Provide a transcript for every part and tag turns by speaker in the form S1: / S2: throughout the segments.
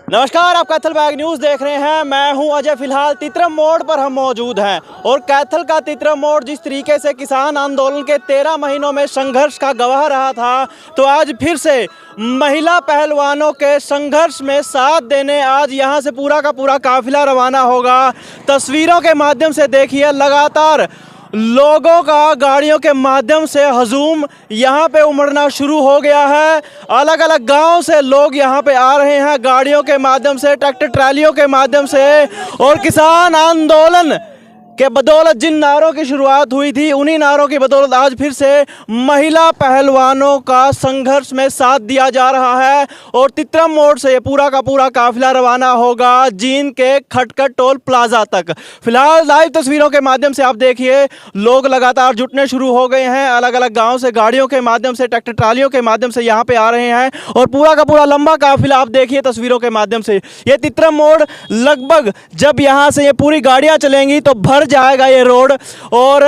S1: नमस्कार, आप Kaithal bag news देख रहे हैं। मैं हूं अजय। फिलहाल तितरम मोड़ पर हम मौजूद हैं और कैथल का तितरम मोड़ जिस तरीके से किसान आंदोलन के 13 महीनों में संघर्ष का गवाह रहा था, तो आज फिर से महिला पहलवानों के संघर्ष में साथ देने आज यहां से पूरा का पूरा काफिला रवाना होगा। तस्वीरों के माध्यम से देखिए, लगातार लोगों का गाड़ियों के माध्यम से हजूम यहाँ पे उमड़ना शुरू हो गया है। अलग अलग गांव से लोग यहाँ पे आ रहे हैं गाड़ियों के माध्यम से, ट्रैक्टर ट्रालियों के माध्यम से। और किसान आंदोलन के बदौलत जिन नारों की शुरुआत हुई थी, उन्हीं नारों की बदौलत आज फिर से महिला पहलवानों का संघर्ष में साथ दिया जा रहा है। और तितरम मोड़ से ये पूरा का पूरा काफिला रवाना होगा जींद के खटखट टोल प्लाजा तक। फिलहाल लाइव तस्वीरों के माध्यम से आप देखिए, लोग लगातार जुटने शुरू हो गए हैं। अलग अलग गाँव से गाड़ियों के माध्यम से, ट्रैक्टर ट्रालियों के माध्यम से यहाँ पे आ रहे हैं और पूरा का पूरा लंबा काफिला आप देखिए तस्वीरों के माध्यम से। ये तितरम मोड़ लगभग जब यहाँ से ये पूरी गाड़ियाँ चलेंगी तो भर जाएगा ये रोड और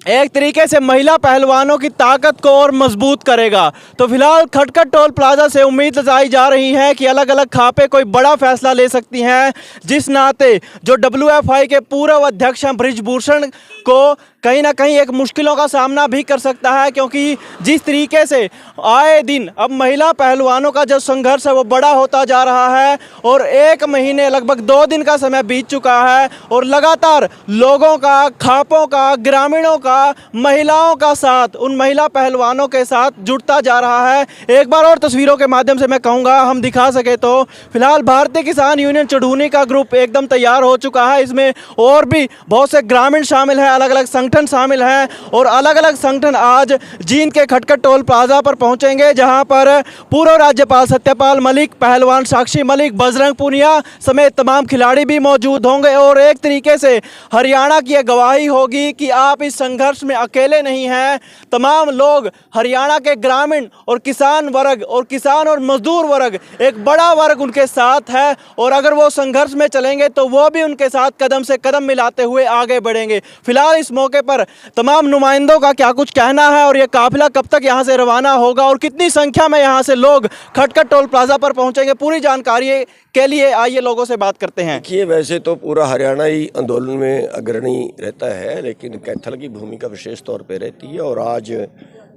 S1: एक तरीके से महिला पहलवानों की ताकत को और मजबूत करेगा। तो फिलहाल खटखट टोल प्लाजा से उम्मीद लगाई जा रही है कि अलग अलग खापे कोई बड़ा फैसला ले सकती हैं, जिस नाते जो WFI के पूर्व अध्यक्ष हैं बृजभूषण को कहीं ना कहीं एक मुश्किलों का सामना भी कर सकता है, क्योंकि जिस तरीके से आए दिन अब महिला पहलवानों का जो संघर्ष है वो बड़ा होता जा रहा है और 1 महीने लगभग 2 दिन का समय बीत चुका है और लगातार लोगों का, खापों का, ग्रामीणों का, महिलाओं का साथ उन महिला पहलवानों के साथ जुड़ता जा रहा है। एक बार और तस्वीरों के माध्यम से मैं कहूँगा हम दिखा सके तो फिलहाल भारतीय किसान यूनियन चढ़ूनी का ग्रुप एकदम तैयार हो चुका है। इसमें और भी बहुत से ग्रामीण शामिल हैं, अलग अलग संगठन शामिल हैं और अलग अलग संगठन आज जींद के खटखट टोल प्लाजा पर पहुंचेंगे, जहां पर पूर्व राज्यपाल सत्यपाल मलिक, पहलवान साक्षी मलिक, बजरंग पूनिया समेत तमाम खिलाड़ी भी मौजूद होंगे। और एक तरीके से हरियाणा की यह गवाही होगी कि आप इस संघर्ष में अकेले नहीं हैं। तमाम लोग, हरियाणा के ग्रामीण और किसान वर्ग और किसान और मजदूर वर्ग, एक बड़ा वर्ग उनके साथ है और अगर वो संघर्ष में चलेंगे तो वो भी उनके साथ कदम से कदम मिलाते हुए आगे बढ़ेंगे। फिलहाल इस मौके पर तमाम नुमाइंदों का क्या कुछ कहना है और ये काफिला कब तक यहाँ से रवाना होगा और कितनी संख्या में यहाँ से लोग खटखट टोल प्लाजा पर पहुँचेंगे, पूरी जानकारी के लिए आइए लोगों से बात करते हैं।
S2: देखिए, वैसे तो पूरा हरियाणा ही आंदोलन में अग्रणी रहता है, लेकिन कैथल की भूमिका विशेष तौर पे रहती है। और आज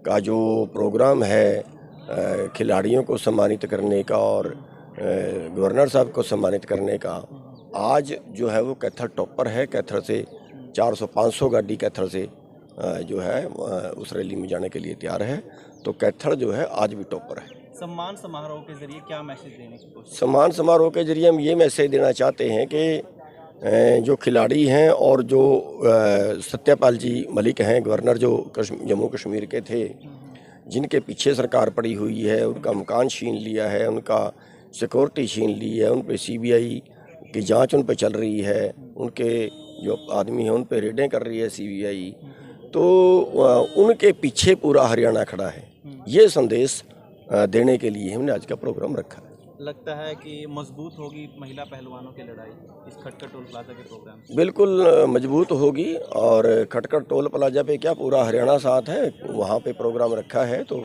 S2: का जो प्रोग्राम है खिलाड़ियों को सम्मानित करने का और गवर्नर साहब को सम्मानित करने का, आज जो है वो कैथल टॉपर है। कैथल से 400-500 गाड़ी कैथल से जो है उस रैली में जाने के लिए तैयार है। तो कैथल जो है आज भी टॉपर है।
S1: सम्मान समारोह के जरिए क्या मैसेज देने की कोशिश?
S2: सम्मान समारोह के जरिए हम ये मैसेज देना चाहते हैं कि जो खिलाड़ी हैं और जो सत्यपाल जी मलिक हैं, गवर्नर जो जम्मू कश्मीर के थे, जिनके पीछे सरकार पड़ी हुई है, उनका मकान छीन लिया है, उनका सिक्योरिटी छीन ली है, उन पे CBI की जांच उन पे चल रही है, उनके जो आदमी हैं उन पे रेडें कर रही है CBI, तो उनके पीछे पूरा हरियाणा खड़ा है। ये संदेश देने के लिए हमने आज का प्रोग्राम रखा है।
S1: लगता है कि मजबूत होगी महिला पहलवानों की लड़ाई इस खटखट टोल प्लाजा के प्रोग्राम से?
S2: बिल्कुल मजबूत होगी और खटखट टोल प्लाजा पे क्या पूरा हरियाणा साथ है, वहाँ पे प्रोग्राम रखा है तो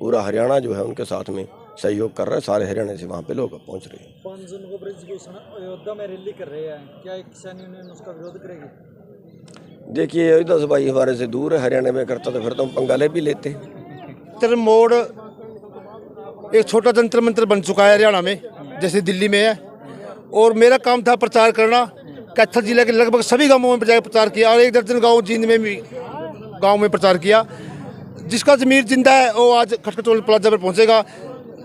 S2: पूरा हरियाणा जो है उनके साथ में सहयोग कर रहा है। सारे हरियाणा से वहाँ पे लोग पहुँच रहे हैं।
S3: 5 जून को बृजभूषण अयोध्या में रैली कर रहे हैं, क्या किसान यूनियन उसका विरोध करेगी?
S2: देखिए, अयोध्या से भाई हमारे से दूर है, हरियाणा में करता तो फिर तो हम पंगाले भी लेते।
S4: तितरम मोड़ एक छोटा जंतर मंत्र बन चुका है हरियाणा में, जैसे दिल्ली में है। और मेरा काम था प्रचार करना। कैथल जिले के लगभग सभी गांवों में जाकर प्रचार किया और 1 दर्जन गांव जींद में भी गांव में प्रचार किया। जिसका ज़मीर जिंदा है वो आज खटखट टोल प्लाजा पर पहुंचेगा।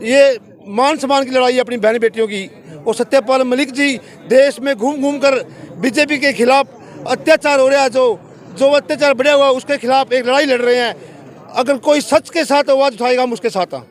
S4: ये मान सम्मान की लड़ाई अपनी बहन बेटियों की। और सत्यपाल मलिक जी देश में घूम घूम कर BJP के खिलाफ अत्याचार हो रहा है, जो अत्याचार बढ़ा हुआ उसके खिलाफ एक लड़ाई लड़ रहे हैं। अगर कोई सच के साथ आवाज़ उठाएगा हम उसके साथ हैं।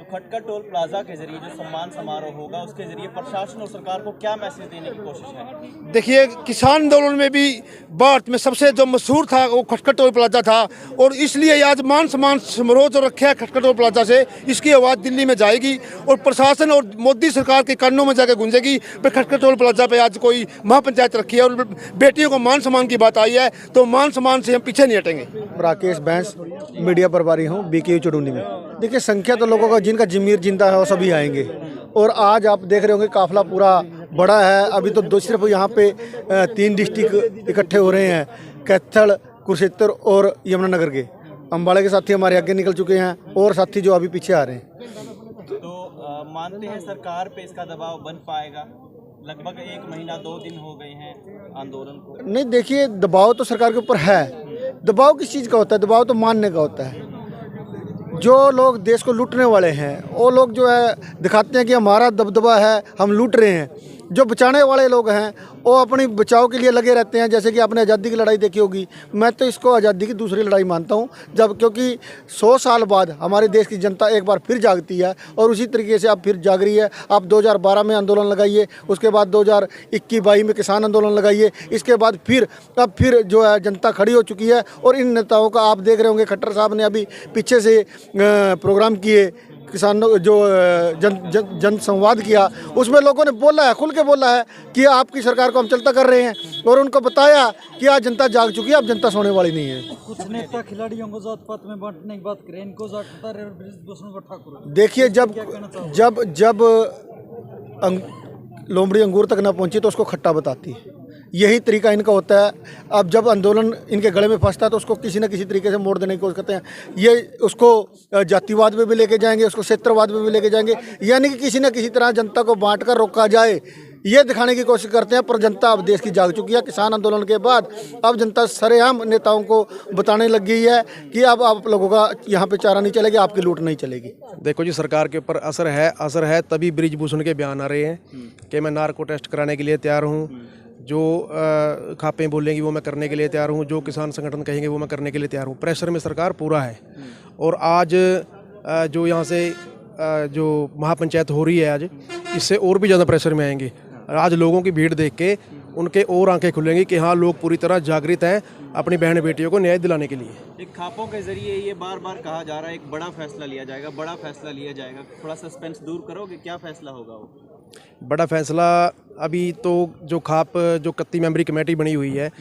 S1: खटखट टोल प्लाजा के जरिए जो सम्मान समारोह होगा उसके जरिए प्रशासन और सरकार को क्या मैसेज देने की कोशिश है?
S4: देखिए, किसान आंदोलन में भी भारत में सबसे जो मशहूर था वो खटखट टोल प्लाजा था और इसलिए आज मान सम्मान समारोह जो रखे है खटखट टोल प्लाजा से, इसकी आवाज़ दिल्ली में जाएगी और प्रशासन और मोदी सरकार के कानों में जाकर गूंजेगी। फिर खटखट टोल प्लाजा पे आज कोई महापंचायत रखी है और बेटियों को मान सम्मान की बात आई है, तो मान सम्मान से हम पीछे नहीं हटेंगे।
S3: राकेश बैंस, मीडिया प्रभारी हूँ BKU चढ़ूनी में। देखिए, संख्या तो लोगों का जिनका ज़मीर जिंदा है वो सभी आएंगे
S4: और आज आप देख रहे होंगे काफिला पूरा बड़ा है। अभी तो दो सिर्फ यहाँ पे 3 डिस्ट्रिक्ट इकट्ठे हो रहे हैं, कैथल, कुरुक्षेत्र और यमुनानगर के। अम्बाड़े के साथी हमारे आगे निकल चुके हैं और साथी जो अभी पीछे आ रहे हैं।
S1: तो मानते हैं सरकार पे इसका दबाव बन पाएगा? लगभग 1 महीना 2 दिन हो गए हैं आंदोलन को।
S4: नहीं, देखिए दबाव तो सरकार के ऊपर है। दबाव किस चीज़ का होता है? दबाव तो मानने का होता है। जो लोग देश को लूटने वाले हैं वो लोग जो है दिखाते हैं कि हमारा दबदबा है, हम लूट रहे हैं। जो बचाने वाले लोग हैं वो अपनी बचाव के लिए लगे रहते हैं। जैसे कि आपने आज़ादी की लड़ाई देखी होगी, मैं तो इसको आज़ादी की दूसरी लड़ाई मानता हूं, जब क्योंकि 100 साल बाद हमारे देश की जनता एक बार फिर जागती है और उसी तरीके से अब फिर जाग रही है। आप 2012 में आंदोलन लगाइए, उसके बाद 2021-22 में किसान आंदोलन लगाइए, इसके बाद अब फिर जो है जनता खड़ी हो चुकी है। और इन नेताओं का आप देख रहे होंगे, खट्टर साहब ने अभी पीछे से प्रोग्राम किए, किसानों जो जन संवाद किया, उसमें लोगों ने बोला है, खुल के बोला है कि आपकी सरकार को हम चलता कर रहे हैं और उनको बताया कि आज जनता जाग चुकी है, अब जनता सोने वाली नहीं है।
S3: कुछ नेता खिलाड़ियों को जात पात में बांटने की बात करें, इनको ठाकुर।
S4: देखिए, जब लोमड़ी अंगूर तक ना पहुंची तो उसको खट्टा बताती है। यही तरीका इनका होता है। अब जब आंदोलन इनके गले में फंसता है तो उसको किसी न किसी तरीके से मोड़ देने की कोशिश करते हैं। ये उसको जातिवाद में भी लेके जाएंगे, उसको क्षेत्रवाद में भी लेके जाएंगे, यानी कि किसी न किसी तरह जनता को बांट कर रोका जाए, ये दिखाने की कोशिश करते हैं। पर जनता अब देश की जाग चुकी है। किसान आंदोलन के बाद अब जनता सरेआम नेताओं को बताने लग गई है कि अब आप लोगों का यहाँ पे चारा नहीं चलेगी, आपकी लूट नहीं चलेगी।
S5: देखो जी, सरकार के ऊपर असर है तभी ब्रिजभूषण के बयान आ रहे हैं कि मैं नार्को टेस्ट कराने के लिए तैयार हूँ, जो खापें बोलेंगी वो मैं करने के लिए तैयार हूँ, जो किसान संगठन कहेंगे वो मैं करने के लिए तैयार हूँ। प्रेशर में सरकार पूरा है। और आज जो यहाँ से जो महापंचायत हो रही है आज, इससे और भी ज़्यादा प्रेशर में आएंगे। आज लोगों की भीड़ देख के उनके और आंखें खुलेंगी कि हाँ, लोग पूरी तरह जागृत हैं अपनी बहन बेटियों को न्याय दिलाने के लिए।
S1: एक खापों के जरिए ये बार बार कहा जा रहा है एक बड़ा फैसला लिया जाएगा, बड़ा फैसला लिया जाएगा। थोड़ा सस्पेंस दूर करोगे, क्या फैसला होगा वो?
S5: बड़ा फैसला अभी तो जो 31 मेंबरी कमेटी बनी हुई है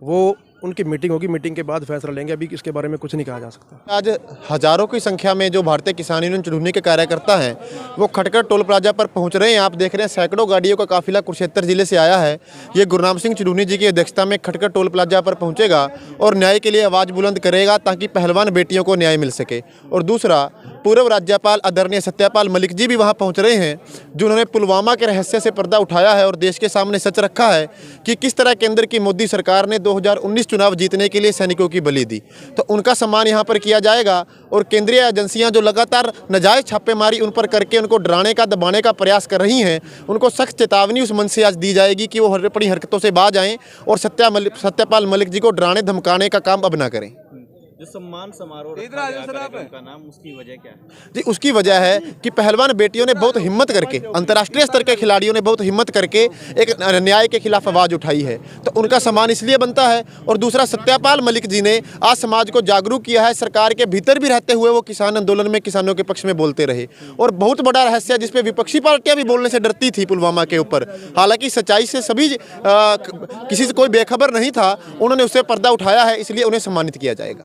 S5: वो उनकी मीटिंग होगी, मीटिंग के बाद फैसला लेंगे। अभी इसके बारे में कुछ नहीं कहा जा सकता।
S6: आज हजारों की संख्या में जो भारतीय किसान यूनियन चुरूनी के कार्यकर्ता हैं वो खटकर टोल प्लाजा पर पहुंच रहे हैं। आप देख रहे हैं सैकड़ों गाड़ियों का काफिला कुरुक्षेत्र जिले से आया है। ये गुरनाम सिंह चुरूनी जी की अध्यक्षता में खटकर टोल प्लाजा पर पहुंचेगा और न्याय के लिए आवाज़ बुलंद करेगा ताकि पहलवान बेटियों को न्याय मिल सके। और दूसरा, पूर्व राज्यपाल आदरणीय सत्यपाल मलिक जी भी वहाँ पहुँच रहे हैं, जिन्होंने पुलवामा के रहस्य से पर्दा उठाया है और देश के सामने सच रखा है कि किस तरह केंद्र की मोदी सरकार ने 2019 चुनाव जीतने के लिए सैनिकों की बलि दी। तो उनका सम्मान यहाँ पर किया जाएगा। और केंद्रीय एजेंसियां जो लगातार नाजायज छापेमारी उन पर करके उनको डराने का, दबाने का प्रयास कर रही हैं, उनको सख्त चेतावनी उस मंच से आज दी जाएगी कि वो अपनी हरकतों से बाज आएँ और सत्यपाल मलिक जी को डराने धमकाने का काम अब ना करें।
S1: जो सम्मान समारोह रखा गया कार्यक्रम का नाम, उसकी वजह क्या है?
S6: जी, उसकी वजह है कि पहलवान बेटियों ने बहुत हिम्मत करके, अंतर्राष्ट्रीय स्तर के खिलाड़ियों ने बहुत हिम्मत करके एक न्याय के खिलाफ आवाज़ उठाई है, तो उनका सम्मान इसलिए बनता है। और दूसरा, सत्यपाल मलिक जी ने आज समाज को जागरूक किया है। सरकार के भीतर भी रहते हुए वो किसान आंदोलन में किसानों के पक्ष में बोलते रहे। और बहुत बड़ा रहस्य जिसपे विपक्षी पार्टियां भी बोलने से डरती थी पुलवामा के ऊपर, हालांकि सच्चाई से सभी किसी से कोई बेखबर नहीं था, उन्होंने उससे पर्दा उठाया है, इसलिए उन्हें सम्मानित किया जाएगा।